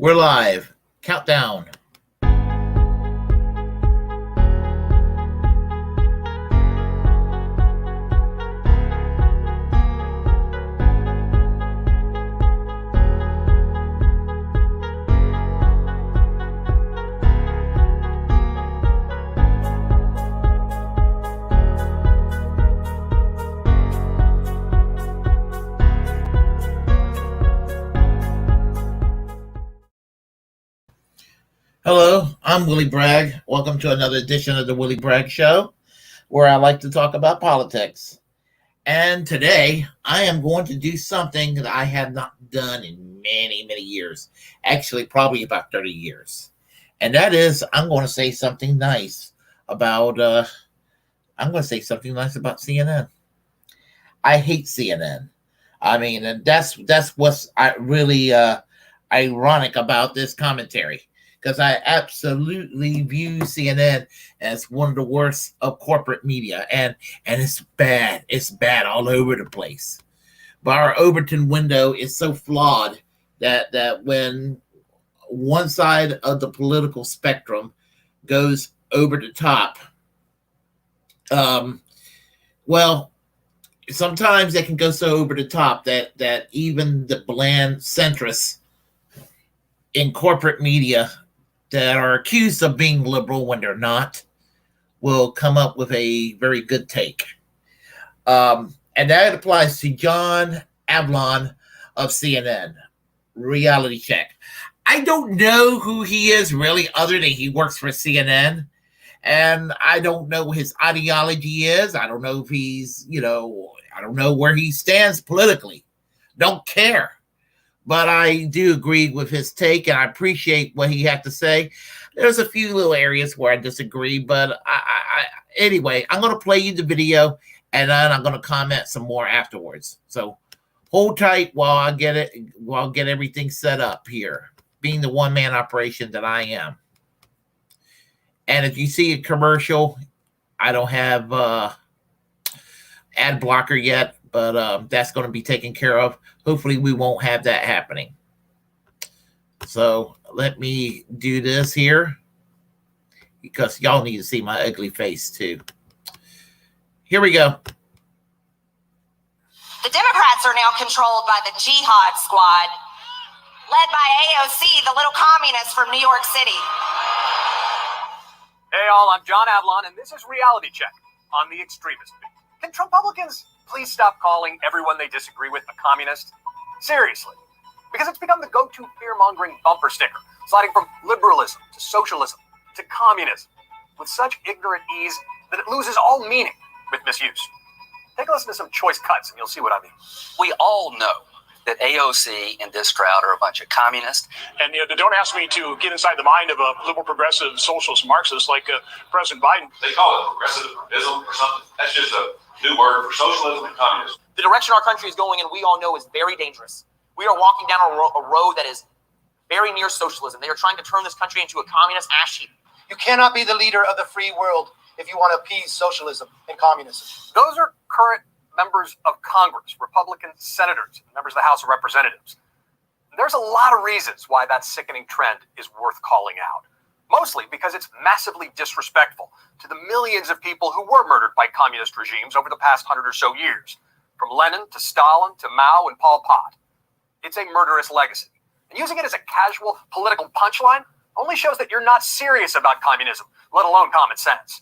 We're live. Countdown. Hello, I'm Willie Bragg. Welcome to another edition of the Willie Bragg Show, where I like to talk about politics. And today, I am going to do something that I have not done in many, many years. Actually, probably about 30 years. And that is, I'm going to say something nice about CNN. I hate CNN. I mean, and that's what's really ironic about this commentary. Because I absolutely view CNN as one of the worst of corporate media, and it's bad. It's bad all over the place. But our Overton window is so flawed that when one side of the political spectrum goes over the top, well, sometimes they can go so over the top that even the bland centrists in corporate media that are accused of being liberal when they're not, will come up with a very good take. And that applies to John Avlon of CNN, Reality Check. I don't know who he is really, other than he works for CNN. And I don't know what his ideology is. I don't know if he's, I don't know where he stands politically. Don't care. But I do agree with his take, and I appreciate what he had to say. There's a few little areas where I disagree, but anyway, I'm going to play you the video, and then I'm going to comment some more afterwards. So hold tight while I get everything set up here, being the one-man operation that I am. And if you see a commercial, I don't have ad blocker yet, but that's going to be taken care of. Hopefully we won't have that happening. So let me do this here, because y'all need to see my ugly face too. Here we go. The Democrats are now controlled by the Jihad Squad, led by AOC, the little communist from New York City. Hey all, I'm John Avlon, and this is Reality Check on the extremist beat. Can Trumppublicans please stop calling everyone they disagree with a communist? Seriously. Because it's become the go-to fear-mongering bumper sticker, sliding from liberalism to socialism to communism with such ignorant ease that it loses all meaning with misuse. Take a listen to some choice cuts and you'll see what I mean. We all know that AOC and this crowd are a bunch of communists. And don't ask me to get inside the mind of a liberal, progressive, socialist, Marxist like President Biden. They call it progressivism or something. That's just a new word for socialism and communism. The direction our country is going in, we all know, is very dangerous. We are walking down a road that is very near socialism. They are trying to turn this country into a communist ash heap. You cannot be the leader of the free world if you want to appease socialism and communism. Those are current members of Congress, Republican senators, members of the House of Representatives. There's a lot of reasons why that sickening trend is worth calling out. Mostly because it's massively disrespectful to the millions of people who were murdered by communist regimes over the past 100 or so years, from Lenin to Stalin to Mao and Pol Pot. It's a murderous legacy. And using it as a casual political punchline only shows that you're not serious about communism, let alone common sense.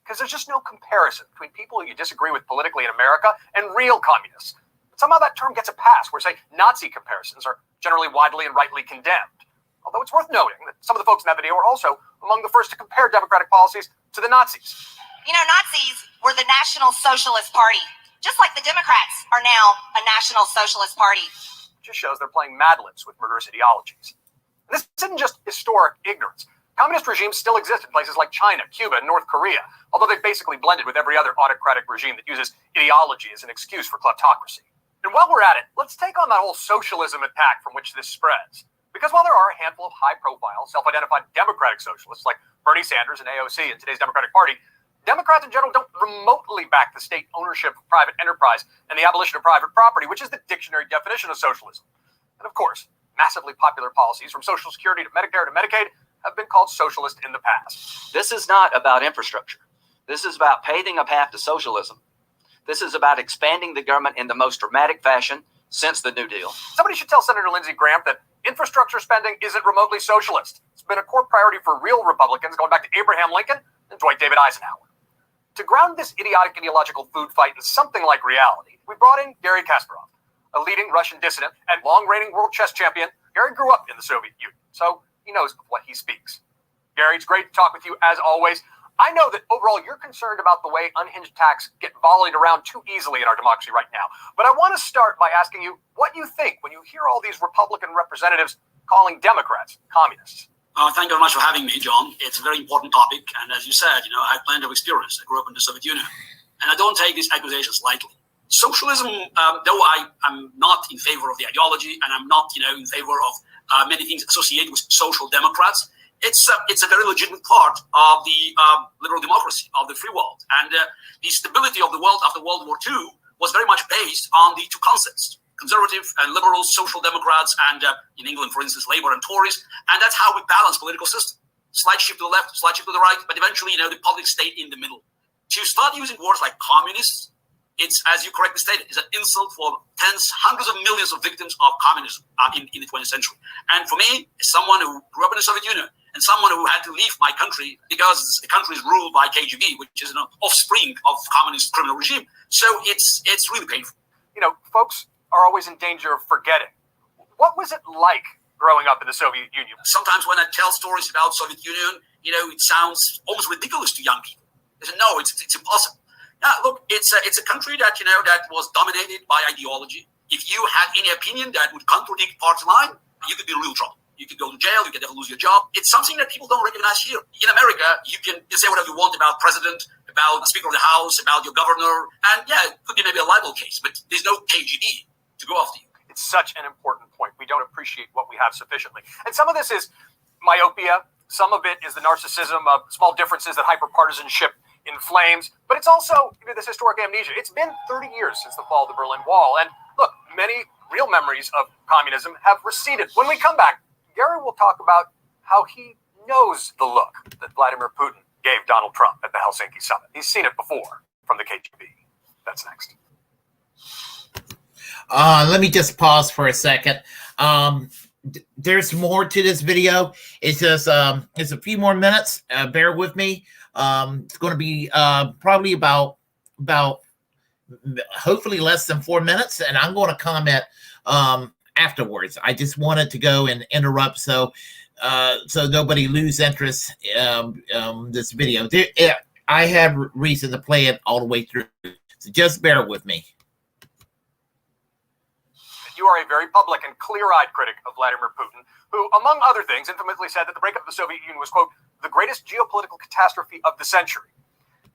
Because there's just no comparison between people who you disagree with politically in America and real communists. But somehow that term gets a pass, where, say, Nazi comparisons are generally widely and rightly condemned. Although it's worth noting that some of the folks in that video are also among the first to compare democratic policies to the Nazis. Nazis were the National Socialist Party, just like the Democrats are now a National Socialist Party. It just shows they're playing Mad Libs with murderous ideologies. And this isn't just historic ignorance. Communist regimes still exist in places like China, Cuba, and North Korea, although they've basically blended with every other autocratic regime that uses ideology as an excuse for kleptocracy. And while we're at it, let's take on that whole socialism attack from which this spreads. Because while there are a handful of high-profile, self-identified democratic socialists like Bernie Sanders and AOC in today's Democratic Party, Democrats in general don't remotely back the state ownership of private enterprise and the abolition of private property, which is the dictionary definition of socialism. And of course, massively popular policies, from Social Security to Medicare to Medicaid, have been called socialist in the past. This is not about infrastructure. This is about paving a path to socialism. This is about expanding the government in the most dramatic fashion since the New Deal. Somebody should tell Senator Lindsey Graham that infrastructure spending isn't remotely socialist. It's been a core priority for real Republicans going back to Abraham Lincoln and Dwight David Eisenhower. To ground this idiotic ideological food fight in something like reality, we brought in Garry Kasparov, a leading Russian dissident and long-reigning world chess champion. Garry grew up in the Soviet Union, so he knows what he speaks. Garry, it's great to talk with you as always. I know that overall you're concerned about the way unhinged attacks get volleyed around too easily in our democracy right now. But I want to start by asking you what you think when you hear all these Republican representatives calling Democrats communists. Thank you very much for having me, John. It's a very important topic. And as you said, I have plenty of experience. I grew up in the Soviet Union. And I don't take these accusations lightly. Socialism, though I'm not in favor of the ideology, and I'm not, in favor of many things associated with social democrats, it's a very legitimate part of the liberal democracy of the free world. And the stability of the world after World War II was very much based on the two concepts: conservative and liberal social democrats, and in England, for instance, Labour and Tories. And that's how we balance political system. Slight shift to the left, slight shift to the right, but eventually, the politics stayed in the middle. To start using words like communists, it's, as you correctly stated, is an insult for tens, hundreds of millions of victims of communism in the 20th century. And for me, as someone who grew up in the Soviet Union and someone who had to leave my country because the country is ruled by KGB, which is an offspring of communist criminal regime, so it's really painful. Folks are always in danger of forgetting. What was it like growing up in the Soviet Union? Sometimes when I tell stories about Soviet Union, it sounds almost ridiculous to young people. They say, no, it's impossible. Yeah, look, it's a country that that was dominated by ideology. If you had any opinion that would contradict party line, you could be in real trouble. You could go to jail. You could never lose your job. It's something that people don't recognize here. In America, you can say whatever you want about president, about the Speaker of the House, about your governor, and yeah, it could be maybe a libel case, but there's no KGB to go after you. It's such an important point. We don't appreciate what we have sufficiently. And some of this is myopia. Some of it is the narcissism of small differences that hyperpartisanship inflames. But it's also this historic amnesia. It's been 30 years since the fall of the Berlin Wall. And look, many real memories of communism have receded. When we come back, Garry will talk about how he knows the look that Vladimir Putin gave Donald Trump at the Helsinki summit. He's seen it before from the KGB. That's next. Let me just pause for a second. There's more to this video. It's just it's a few more minutes. Bear with me. It's going to be probably about hopefully less than 4 minutes, and I'm going to comment afterwards. I just wanted to go and interrupt so nobody lose interest this video. I have reason to play it all the way through, so just bear with me. You are a very public and clear-eyed critic of Vladimir Putin, who, among other things, infamously said that the breakup of the Soviet Union was, quote, the greatest geopolitical catastrophe of the century.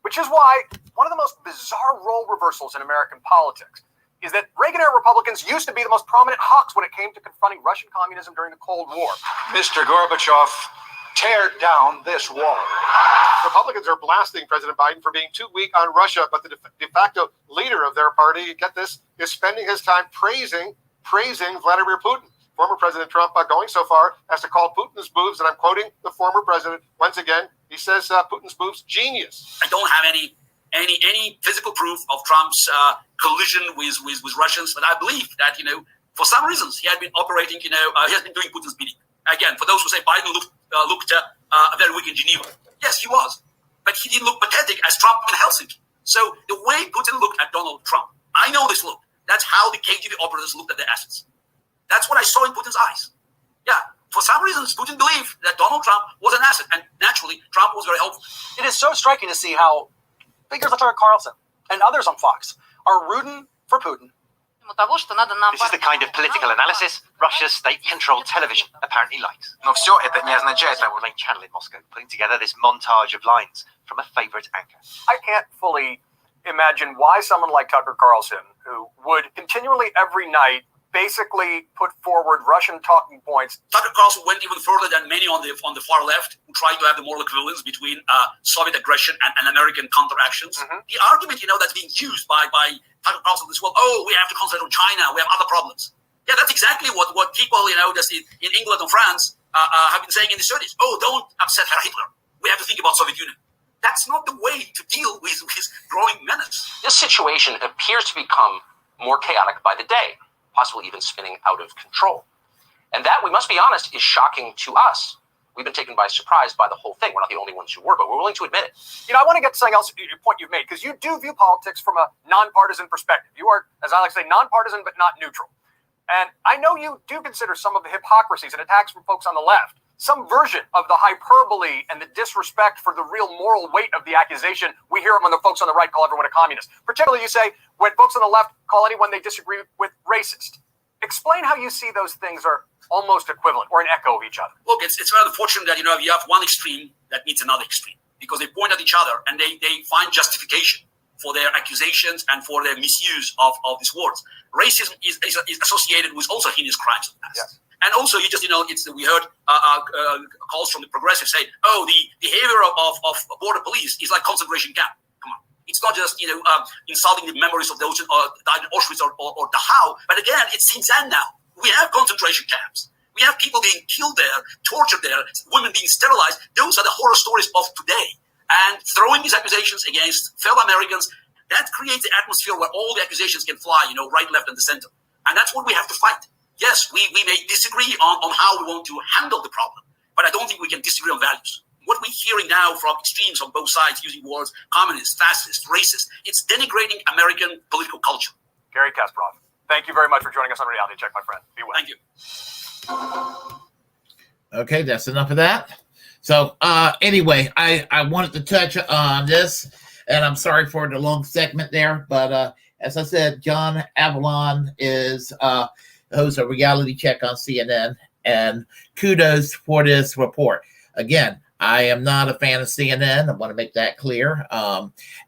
Which is why one of the most bizarre role reversals in American politics is that Reagan-era Republicans used to be the most prominent hawks when it came to confronting Russian communism during the Cold War. Mr. Gorbachev, tear down this wall. Republicans are blasting President Biden for being too weak on Russia, but the de facto leader of their party, get this, is spending his time praising Vladimir Putin. Former President Trump going so far as to call Putin's moves, and I'm quoting the former president once again, he says Putin's moves genius. I don't have any physical proof of Trump's collision with Russians, but I believe that for some reasons he had been operating. He has been doing Putin's bidding. Again, for those who say Biden looked very weak in Geneva, yes, he was, but he didn't look pathetic as Trump in Helsinki. So the way Putin looked at Donald Trump, I know this look. That's how the KGB operatives looked at their assets. That's what I saw in Putin's eyes. Yeah, for some reasons, Putin believed that Donald Trump was an asset, and naturally, Trump was very helpful. It is so striking to see how figures like Tucker Carlson and others on Fox are rooting for Putin. This is the kind of political analysis Russia's state-controlled television apparently likes. No, все это не означает, that main channel in Moscow putting together this montage of lines from a favorite anchor. I can't fully imagine why someone like Tucker Carlson, who would continually every night basically put forward Russian talking points. Tucker Carlson went even further than many on the far left who tried to have the moral equivalence between Soviet aggression and American counteractions. Mm-hmm. The argument, that's being used by Tucker Carlson is, well, we have to concentrate on China. We have other problems. Yeah, that's exactly what people, just in England and France have been saying in the 30s. Oh, don't upset Hitler. We have to think about Soviet Union. That's not the way to deal with growing menace. This situation appears to become more chaotic by the day, possibly even spinning out of control. And that, we must be honest, is shocking to us. We've been taken by surprise by the whole thing. We're not the only ones who were, but we're willing to admit it. I want to get to something else, your point you've made, because you do view politics from a nonpartisan perspective. You are, as I like to say, nonpartisan but not neutral. And I know you do consider some of the hypocrisies and attacks from folks on the left, some version of the hyperbole and the disrespect for the real moral weight of the accusation we hear among the folks on the right call everyone a communist. Particularly, you say, when folks on the left call anyone they disagree with racist. Explain how you see those things are almost equivalent or an echo of each other. Look, it's rather fortunate that, you have one extreme that meets another extreme, because they point at each other and they find justification for their accusations and for their misuse of these words. Racism is associated with also heinous crimes of the past. Yes. And also, we heard calls from the progressives say, oh, the behavior of border police is like concentration camp. Come on. It's not just, insulting the memories of those who died in Auschwitz or Dachau, but again, it's Xinjiang now. We have concentration camps. We have people being killed there, tortured there, women being sterilized. Those are the horror stories of today. And throwing these accusations against fellow Americans, that creates the atmosphere where all the accusations can fly, right, left, and the center. And that's what we have to fight. Yes, we may disagree on how we want to handle the problem, but I don't think we can disagree on values. What we're hearing now from extremes on both sides using words, communist, fascist, racist, it's denigrating American political culture. Gary Kasparov, thank you very much for joining us on Reality Check, my friend. Be well. Thank you. Okay, that's enough of that. So anyway, I wanted to touch on this, and I'm sorry for the long segment there, but as I said, John Avlon is hosts a Reality Check on CNN, and kudos for this report. Again, I am not a fan of CNN. I want to make that clear.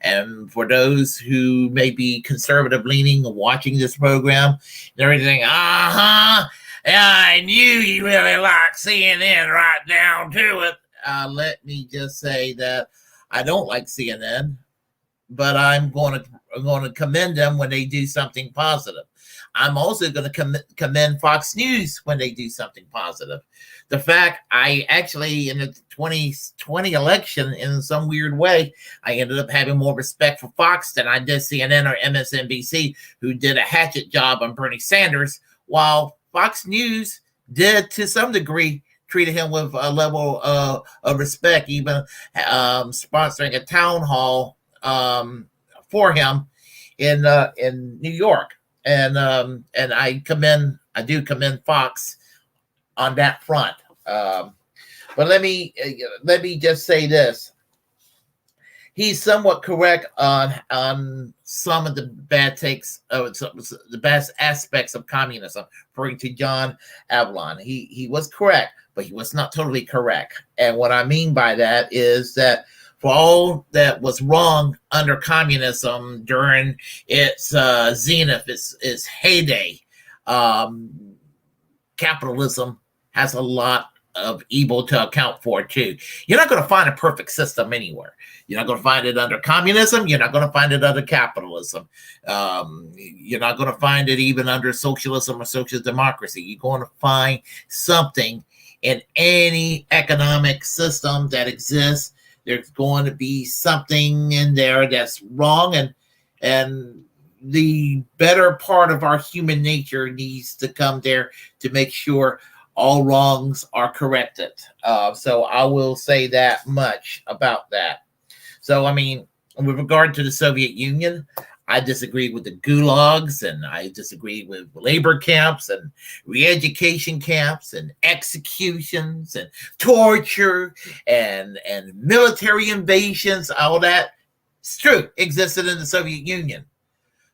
And for those who may be conservative leaning and watching this program, and everything, yeah, I knew you really liked CNN right down to it. Let me just say that I don't like CNN, but I'm going to commend them when they do something positive. I'm also going to commend Fox News when they do something positive. The fact I actually, in the 2020 election, in some weird way, I ended up having more respect for Fox than I did CNN or MSNBC, who did a hatchet job on Bernie Sanders, while Fox News did, to some degree, treated him with a level of respect, even sponsoring a town hall for him in New York. And I do commend Fox on that front. But let me just say this. He's somewhat correct on some of the bad takes of the best aspects of communism, referring to John Avlon. He was correct, but he was not totally correct. And what I mean by that is that for all that was wrong under communism during its zenith, its heyday, capitalism has a lot of evil to account for too. You're not going to find a perfect system anywhere. You're not going to find it under communism. You're not going to find it under capitalism. You're not going to find it even under socialism or social democracy. You're going to find something in any economic system that exists. There's going to be something in there that's wrong, and the better part of our human nature needs to come there to make sure all wrongs are corrected. So I will say that much about that. So, I mean, with regard to the Soviet Union, I disagree with the gulags, and I disagree with labor camps and re-education camps and executions and torture and military invasions. All that, it's true, existed in the Soviet Union.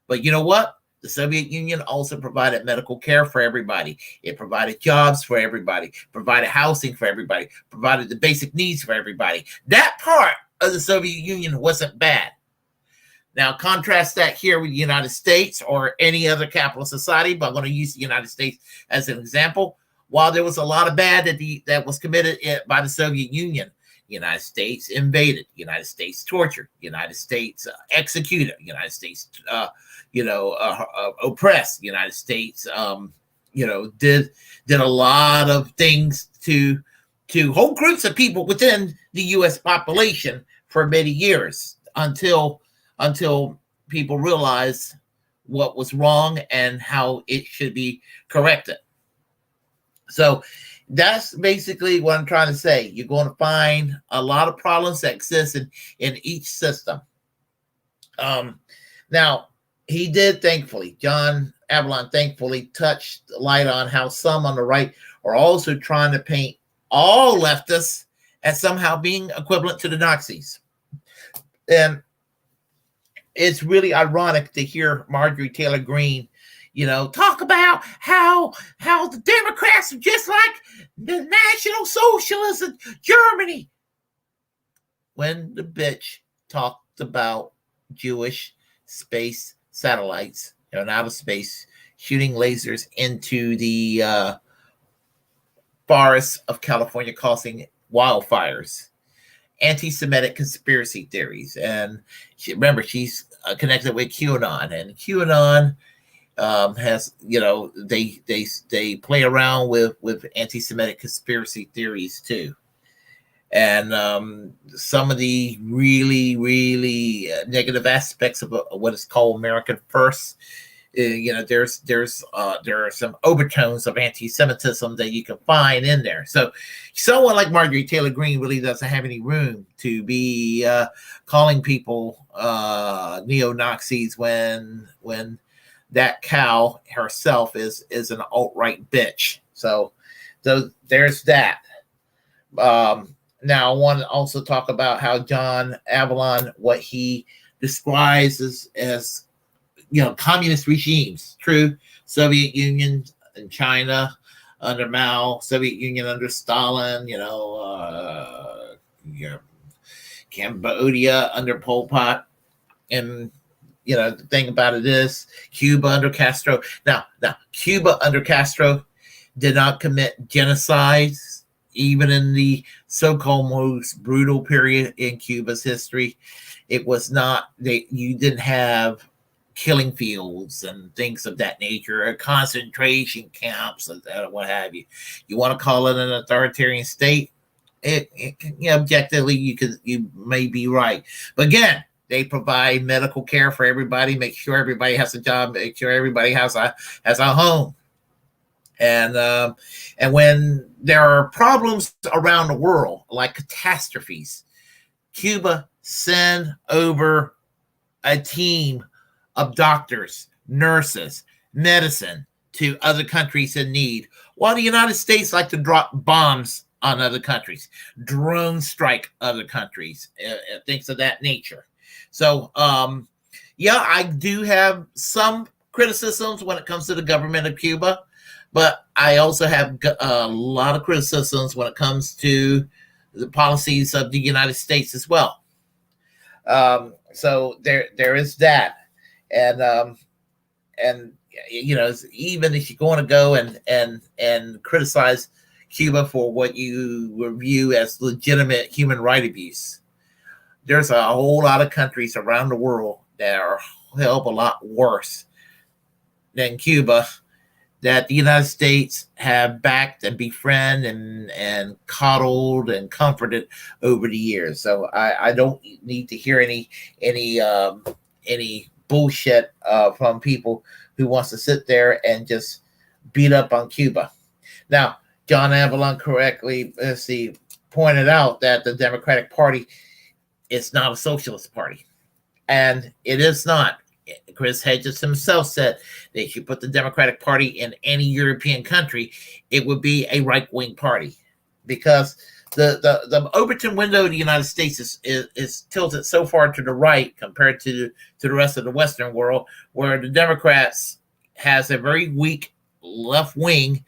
But you know what? The Soviet Union also provided medical care for everybody. It provided jobs for everybody, provided housing for everybody, provided the basic needs for everybody. That part of the Soviet Union wasn't bad. Now, contrast that here with the United States or any other capitalist society, but I'm going to use the United States as an example. While there was a lot of bad that was committed by the Soviet Union, the United States invaded, the United States tortured, the United States executed, the United States, oppressed, the United States, did a lot of things to whole groups of people within the U.S. population for many years until people realized what was wrong and how it should be corrected. So that's basically what I'm trying to say. You're going to find a lot of problems that exist in each system. Now, he did, thankfully, John Avlon thankfully touched light on how some on the right are also trying to paint all leftists as somehow being equivalent to the Nazis. And it's really ironic to hear Marjorie Taylor Greene, talk about how the Democrats are just like the National Socialists in Germany. When the bitch talked about Jewish space satellites in outer space shooting lasers into the forests of California causing wildfires, anti-Semitic conspiracy theories, and remember she's connected with QAnon, and QAnon has they play around with anti-Semitic conspiracy theories too, and some of the really negative aspects of what is called American First. There are some overtones of anti-Semitism that you can find in there. So someone like Marjorie Taylor Greene really doesn't have any room to be calling people neo-Nazis when that cow herself is an alt-right bitch. So there's that. Now I want to also talk about how John Avlon, what he describes as communist regimes. True, Soviet Union and China under Mao, Soviet Union under Stalin, Cambodia under Pol Pot, and the thing about it is Cuba under Castro. Now Cuba under Castro did not commit genocides, even in the so-called most brutal period in Cuba's history. It was not you didn't have killing fields and things of that nature, or concentration camps, and what have you. You want to call it an authoritarian state? Objectively, you may be right, but again, they provide medical care for everybody, make sure everybody has a job, make sure everybody has a home, and when there are problems around the world like catastrophes, Cuba send over a team of doctors, nurses, medicine to other countries in need, while the United States like to drop bombs on other countries, drone strike other countries, things of that nature. So, I do have some criticisms when it comes to the government of Cuba, but I also have a lot of criticisms when it comes to the policies of the United States as well. So there is that. And even if you're going to go and criticize Cuba for what you view as legitimate human rights abuse, there's a whole lot of countries around the world that are a hell of a lot worse than Cuba that the United States have backed and befriended and coddled and comforted over the years. So I don't need to hear any bullshit from people who wants to sit there and just beat up on Cuba. Now, John Avlon correctly pointed out that the Democratic Party is not a socialist party, and it is not. Chris Hedges himself said that if you put the Democratic Party in any European country, it would be a right-wing party, because the Overton window of the United States is tilted so far to the right compared to the rest of the Western world, where the Democrats has a very weak left wing,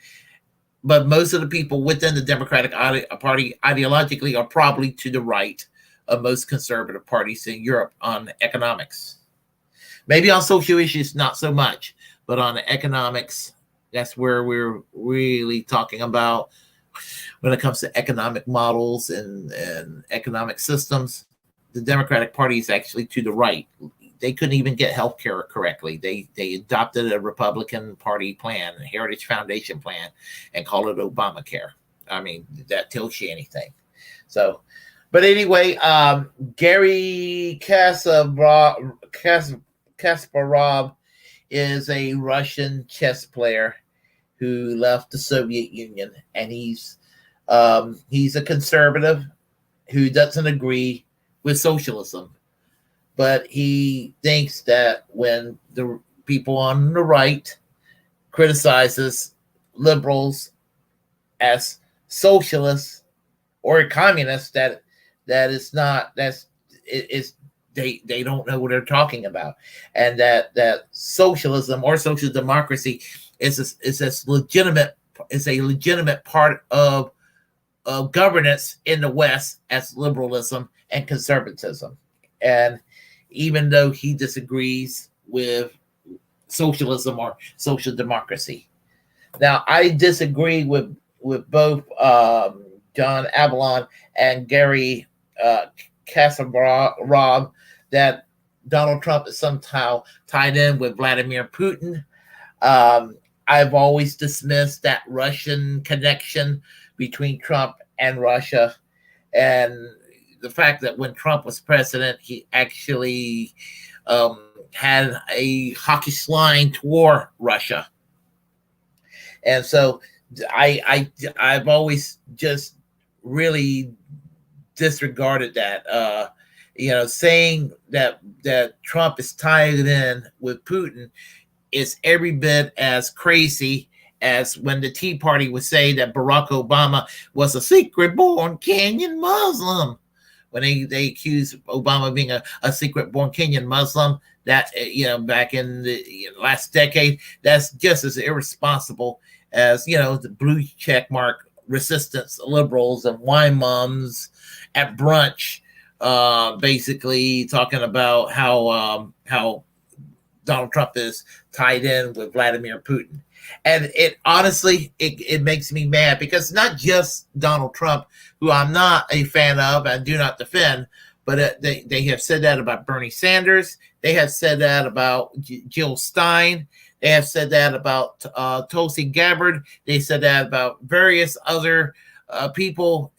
but most of the people within the Democratic Party ideologically are probably to the right of most conservative parties in Europe on economics. Maybe on social issues, not so much, but on economics, that's where we're really talking about when it comes to economic models and economic systems. The Democratic Party is actually to the right. they couldn't even get health care correctly. They adopted a Republican Party plan, a Heritage Foundation plan, and called it Obamacare. I mean, that tells you anything. So, but anyway, Gary Kasparov is a Russian chess player who left the Soviet Union, and he's a conservative who doesn't agree with socialism, but he thinks that when the people on the right criticizes liberals as socialists or communists, that is not, they don't know what they're talking about, and that socialism or social democracy is a legitimate part of governance in the West as liberalism and conservatism. And even though he disagrees with socialism or social democracy. Now, I disagree with both John Avlon and Gary Kasparov that Donald Trump is somehow tied in with Vladimir Putin. I've always dismissed that Russian connection between Trump and Russia, and the fact that when Trump was president, he actually had a hawkish line toward Russia. And so I've always just really disregarded that. Saying that Trump is tied in with Putin is every bit as crazy as when the Tea Party would say that Barack Obama was a secret-born Kenyan Muslim. When they accused Obama of being a secret-born Kenyan Muslim, that back in the last decade, that's just as irresponsible as the blue checkmark resistance liberals and wine mums at brunch, basically talking about how Donald Trump is tied in with Vladimir Putin. And it honestly makes me mad, because not just Donald Trump, who I'm not a fan of and do not defend, but they have said that about Bernie Sanders. They have said that about Jill Stein. They have said that about Tulsi Gabbard. They said that about various other people.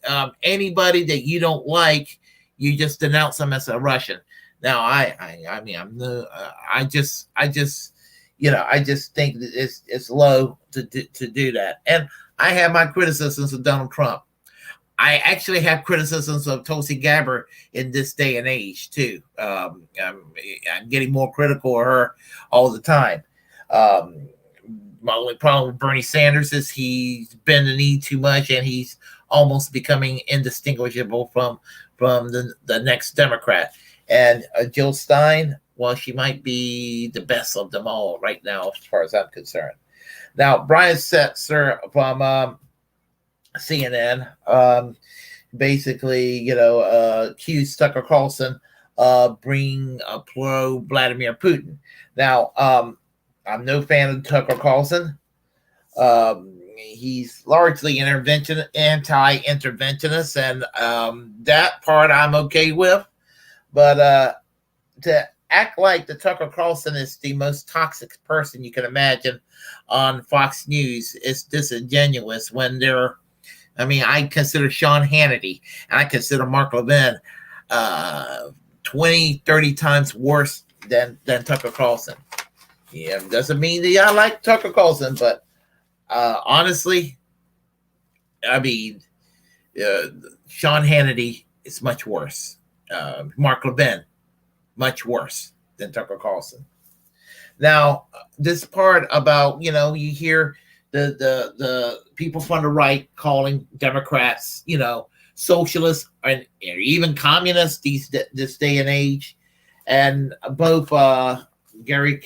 Anybody that you don't like, you just denounce them as a Russian. Now, I just think that it's low to do that. And I have my criticisms of Donald Trump. I actually have criticisms of Tulsi Gabbard in this day and age too. I'm getting more critical of her all the time. My only problem with Bernie Sanders is he's bent the knee too much, and he's almost becoming indistinguishable from the next Democrat. And Jill Stein, well, she might be the best of them all right now, as far as I'm concerned. Now, Brian Setzer from CNN basically, accused Tucker Carlson of being pro Vladimir Putin. Now, I'm no fan of Tucker Carlson. He's largely anti-interventionist, and that part I'm okay with. But to act like the Tucker Carlson is the most toxic person you can imagine on Fox News is disingenuous when I consider Sean Hannity and I consider Mark Levin 20, 30 times worse than Tucker Carlson. Yeah, doesn't mean that I like Tucker Carlson, but honestly, Sean Hannity is much worse. Mark Levin, much worse than Tucker Carlson. Now, this part about, you hear the people from the right calling Democrats, socialists and even communists this day and age. And both Gary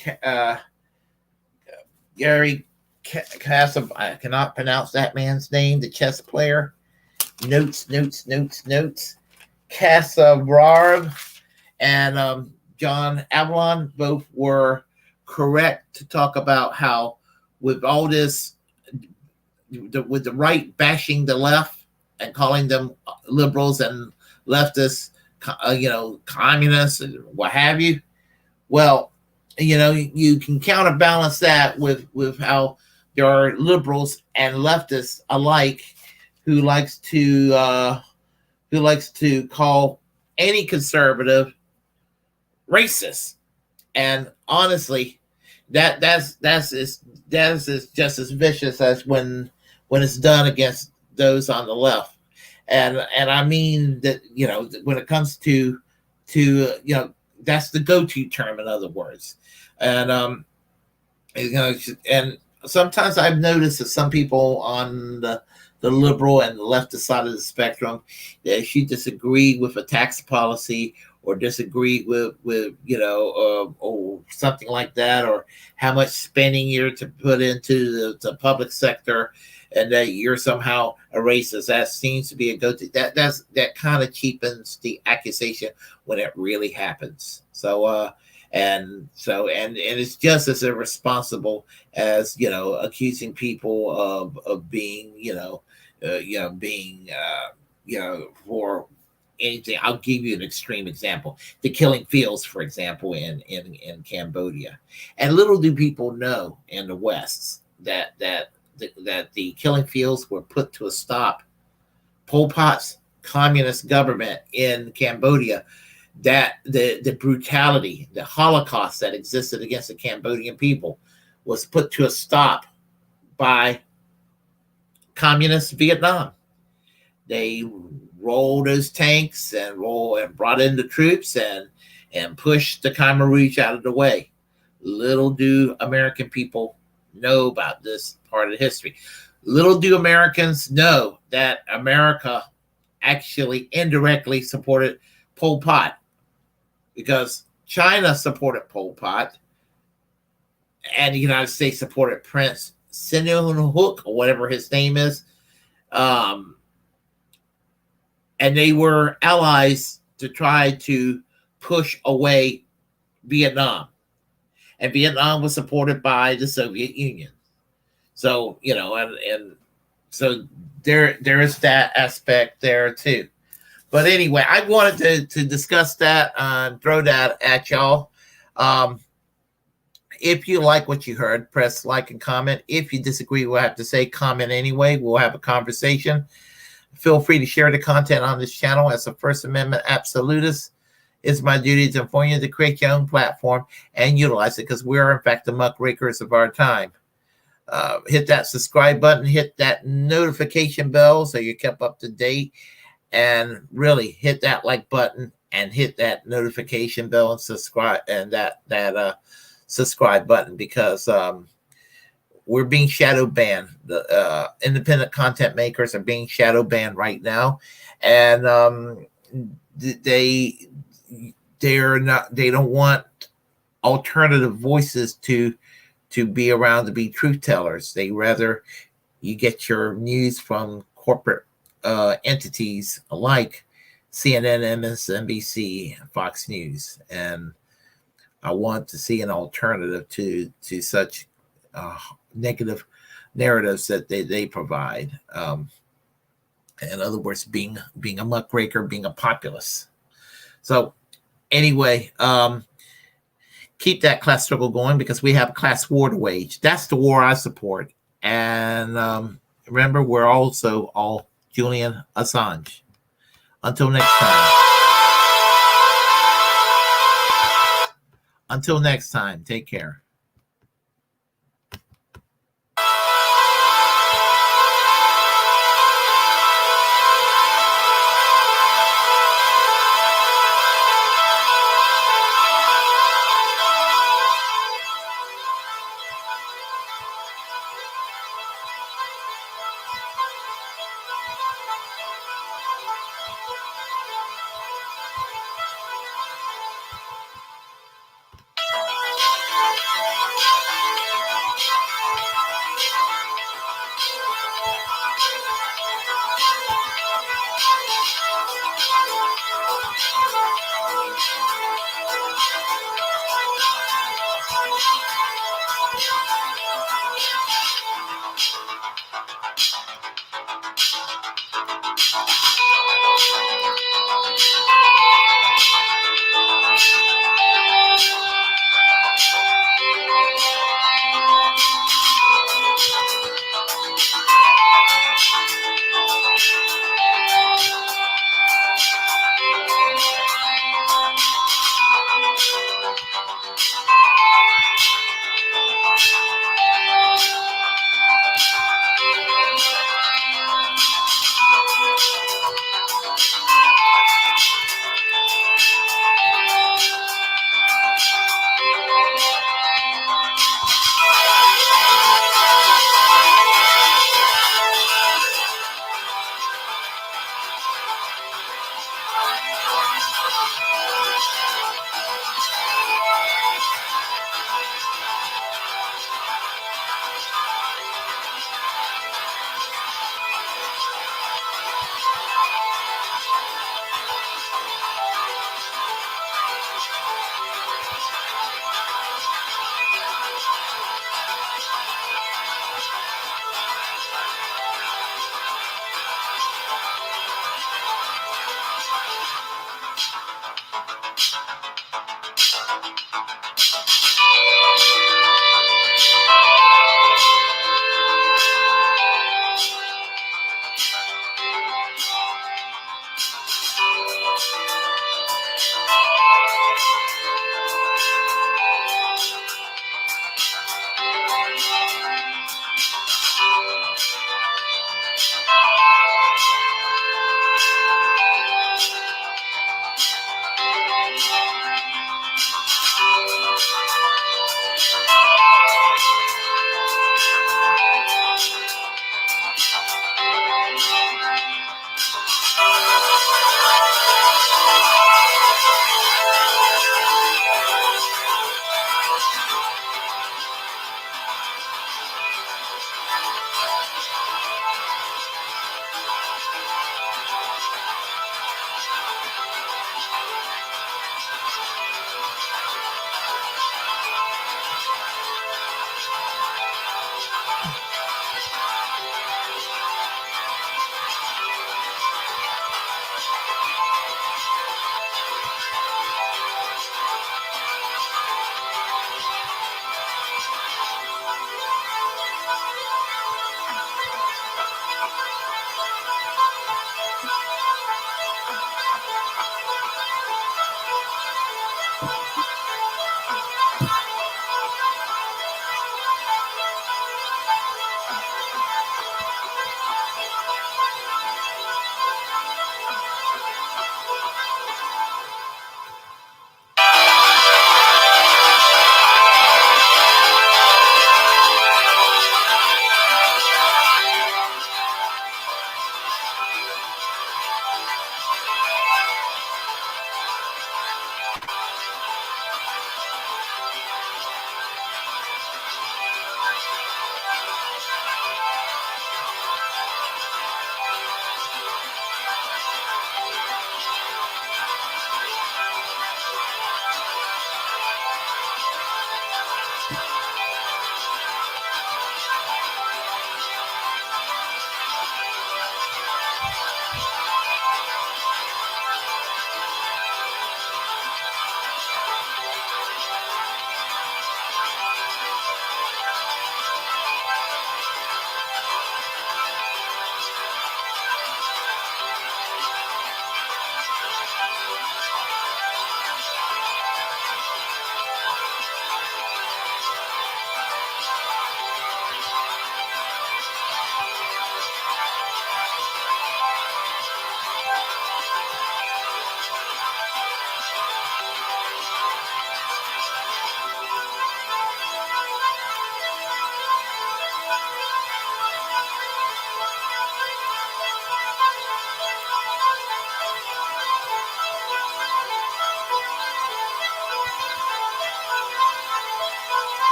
Kasparov, I cannot pronounce that man's name, the chess player. Notes. Kasparov and John Avlon both were correct to talk about how with all this, with the right bashing the left and calling them liberals and leftists, communists and what have you, Well, you can counterbalance that with how there are liberals and leftists alike who likes to call any conservative racist. And honestly, that's just as vicious as when it's done against those on the left. And I mean that, when it comes to that's the go-to term, in other words. And and sometimes I've noticed that some people on the liberal and the leftist side of the spectrum, that if you disagree with a tax policy or disagree with or something like that, or how much spending you're to put into the public sector, and that you're somehow a racist, that seems to be a go-to. That kind of cheapens the accusation when it really happens. And it's just as irresponsible as accusing people of being for anything. I'll give you an extreme example: the killing fields, for example, in Cambodia. And little do people know in the West that the killing fields were put to a stop. Pol Pot's communist government in Cambodia, that the brutality, the Holocaust that existed against the Cambodian people, was put to a stop by communist Vietnam. They rolled those tanks and brought in the troops and pushed the Khmer Rouge out of the way. Little do American people know about this part of history. Little do Americans know that America actually indirectly supported Pol Pot, because China supported Pol Pot and the United States supported Prince Sihanouk, or whatever his name is. And they were allies to try to push away Vietnam. And Vietnam was supported by the Soviet Union. So, and so there is that aspect there too. But anyway, I wanted to discuss that and throw that at y'all. If you like what you heard, press like and comment. If you disagree with what I have to say, comment anyway. We'll have a conversation. Feel free to share the content on this channel. As a First Amendment absolutist, it's my duty to inform you to create your own platform and utilize it, because we are, in fact, the muckrakers of our time. Hit that subscribe button, hit that notification bell so you're kept up to date, and really hit that like button and hit that notification bell and subscribe, and that subscribe button, because we're being shadow banned. The independent content makers are being shadow banned right now, and they don't want alternative voices to be around to be truth tellers. They rather you get your news from corporate entities like CNN, MSNBC, Fox News, and I want to see an alternative to such negative narratives that they provide. In other words, being a muckraker, being a populist. So anyway, keep that class struggle going, because we have a class war to wage. That's the war I support. And remember, we're also all Julian Assange. Until next time. Until next time, take care.